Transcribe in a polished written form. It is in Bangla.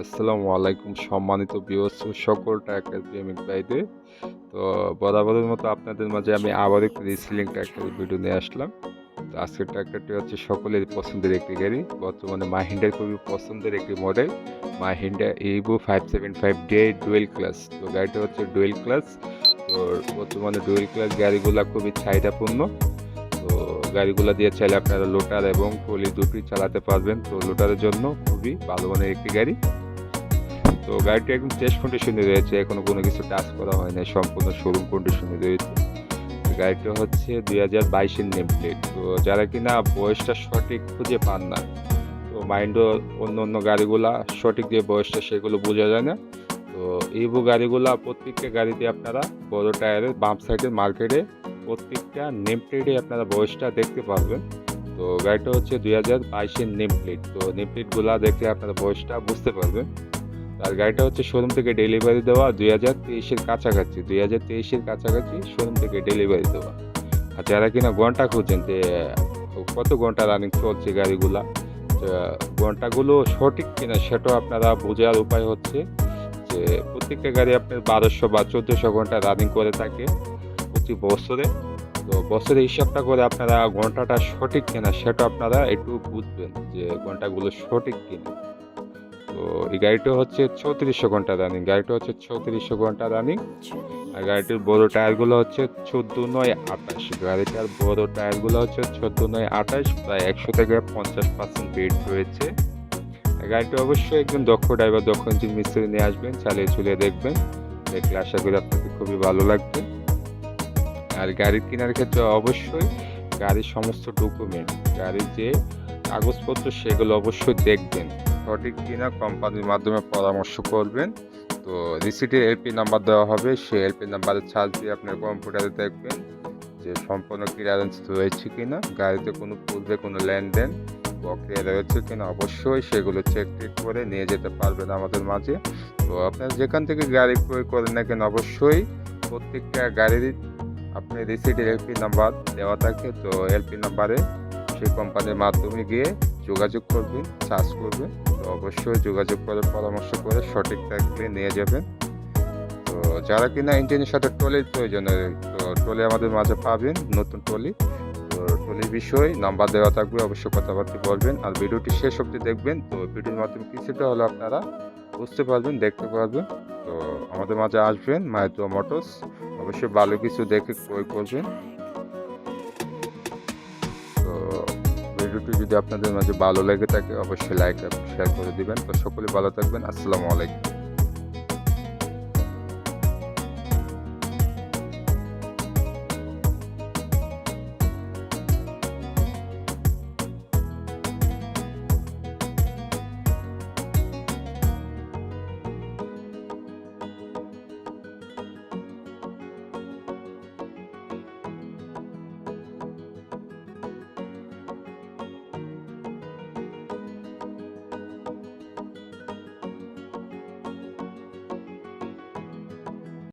আসসালামু আলাইকুম সম্মানিত ভিউয়ার্স ও সকল ট্র্যাক্টর প্রেমিক ভাইদের। তো বরাবরের মতো আপনাদের মাঝে আমি আবার একটি রিসেলিং ট্র্যাক্টরের ভিডিও নিয়ে আসলাম। তো আজকের ট্র্যাক্টরটি হচ্ছে সকলেরই পছন্দের একটি গাড়ি। বর্তমানে মাহিন্দ্রার খুবই পছন্দের একটি মডেল মাহিন্দ্রা ইভো 575 ডে ডুয়েল ক্লাস। তো গাড়িটা হচ্ছে ডুয়েল ক্লাস। তো বর্তমানে ডুয়েল ক্লাস গাড়িগুলো খুবই চাহিদাপূর্ণ। তো গাড়িগুলো দিয়ে চাইলে আপনারা লোটার এবং ট্রলি দুটোই চালাতে পারবেন। তো লোটারের জন্য খুবই ভালো মানের একটি গাড়ি। তো গাড়িটি একদম টেস্ট কন্ডিশনে রয়েছে, এখনো কোনো কিছু টাচ করা হয় না, সম্পূর্ণ শোরুম কন্ডিশনে রয়েছে। গাড়িটা হচ্ছে 2022-এর নেম প্লেট। তো যারা কিনা বয়সটা সঠিক খুঁজে পান না, তো মাইন্ডও অন্য অন্য গাড়িগুলা সঠিক যে বয়সটা সেগুলো বোঝা যায় না। তো ইভো গাড়িগুলা প্রত্যেকটা গাড়িতে আপনারা বড় টায়ারের বাম সাইডের মার্কেটে প্রত্যেকটা নেম প্লেটে আপনারা বয়সটা দেখতে পারবেন। তো গাড়িটা হচ্ছে 2022-এর নেম প্লেট। তো নেম প্লেটগুলা দেখলে আপনারা বয়সটা বুঝতে পারবেন। আর গাড়িটা হচ্ছে শোরুম থেকে ডেলিভারি দেওয়া 2023-এর কাছাকাছি, 2023-এর কাছাকাছি শোরুম থেকে ডেলিভারি দেওয়া। আর যারা কিনা ঘন্টা খুঁজছেন যে কত ঘন্টা রানিং চলছে গাড়িগুলা, ঘন্টাগুলো সঠিক কিনা সেটাও আপনারা বোঝার উপায় হচ্ছে যে প্রত্যেকটা গাড়ি আপনার 1200 বা 1400 ঘন্টা রানিং করে থাকে প্রতি বছরে। তো বছরে হিসাবটা করে আপনারা ঘন্টাটা সঠিক কিনা সেটা আপনারা একটু বুঝবেন যে ঘন্টাগুলো সঠিক কিনা। তো এই গাড়িটা হচ্ছে 3400 ঘন্টা রানিং, গাড়িটা হচ্ছে 3400 ঘন্টা রানিং। আর গাড়িটির বড় টায়ারগুলো হচ্ছে 14/9/28, গাড়িটার বড় টায়ারগুলো হচ্ছে 14/9/28, প্রায় 100 থেকে 50% বেড রয়েছে। গাড়িটি অবশ্যই একজন দক্ষ ড্রাইভার, দক্ষ ইঞ্জিন মিস্ত্রি নিয়ে আসবেন, চালিয়ে চলিয়ে দেখবেন, দেখলে আশা করি আপনাকে খুবই ভালো লাগবে। আর গাড়ি কেনার ক্ষেত্রে অবশ্যই গাড়ির সমস্ত ডকুমেন্ট, গাড়ির যে কাগজপত্র সেগুলো অবশ্যই দেখবেন সঠিক কিনা, কোম্পানির মাধ্যমে পরামর্শ করবেন। তো রিসিটের এলপি নাম্বার দেওয়া হবে, সেই এলপি নাম্বারে সার্চ দিয়ে আপনার কম্পিউটারে দেখবেন যে সম্পূর্ণ ক্লিয়ারেন্স রয়েছে কিনা, গাড়িতে কোনো পূর্বে কোনো লেনদেন বকেয়া রয়েছে কিনা, অবশ্যই সেগুলো চেক করে নিয়ে যেতে পারবেন আমাদের মাঝে। তো আপনারা যেখান থেকে গাড়ি ক্রয় করেন না কেন, অবশ্যই প্রত্যেকটা গাড়ির আপনি রিসিটের এলপি নাম্বার দেওয়া থাকে। তো এলপি নাম্বারে সেই কোম্পানির মাধ্যমে গিয়ে যোগাযোগ করবেন, সার্চ করবেন। তো অবশ্যই যোগাযোগ করে পরামর্শ করে সঠিক থাকলে নিয়ে যাবেন। তো যারা কিনা ইঞ্জিনের সাথে ট্রলির প্রয়োজন, তো ট্রলি আমাদের মাঝে পাবেন, নতুন ট্রলি। তো ট্রলির বিষয় নাম্বার দেওয়া থাকবে, অবশ্যই কথাবার্তা বলবেন। আর ভিডিওটি শেষ অবধি দেখবেন, তো ভিডিওর মাধ্যমে কিছুটা হলে আপনারা বুঝতে পারবেন, দেখতে পারবেন। তো আমাদের মাঝে আসবেন মাহিন্দ্রা মোটরস, অবশ্যই ভালো কিছু দেখে ক্রয় করবেন। তো ভিডিওটি যদি আপনাদের মাঝে ভালো লেগে থাকে অবশ্যই লাইক এবং শেয়ার করে দিবেন। তো সকলে ভালো থাকবেন। আসসালামু আলাইকুম।